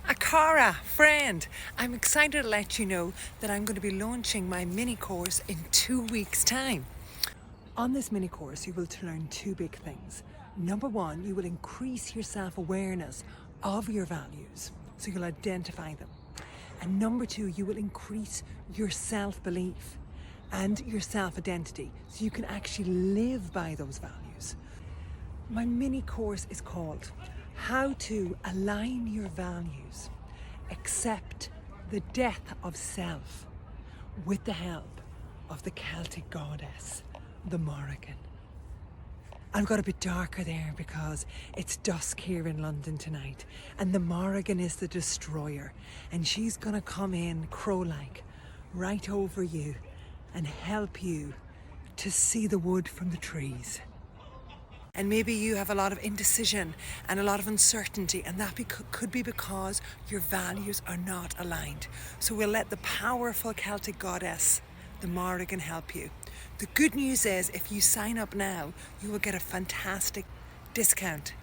Akara, friend, I'm excited to let you know that I'm going to be launching my mini course in 2 weeks' time. On this mini course, you will learn two big things. Number one, you will increase your self-awareness of your values, so you'll identify them. And number two, you will increase your self-belief and your self-identity, so you can actually live by those values. My mini course is called How to Align Your Values, Accept the Death of Self, with the help of the Celtic goddess, the Morrígan. I've got a bit darker there because it's dusk here in London tonight, and the Morrígan is the destroyer, and she's gonna come in crow-like right over you and help you to see the wood from the trees. And maybe you have a lot of indecision and a lot of uncertainty, and that could be because your values are not aligned. So we'll let the powerful Celtic goddess, the Morrigan, help you. The good news is if you sign up now, you will get a fantastic discount.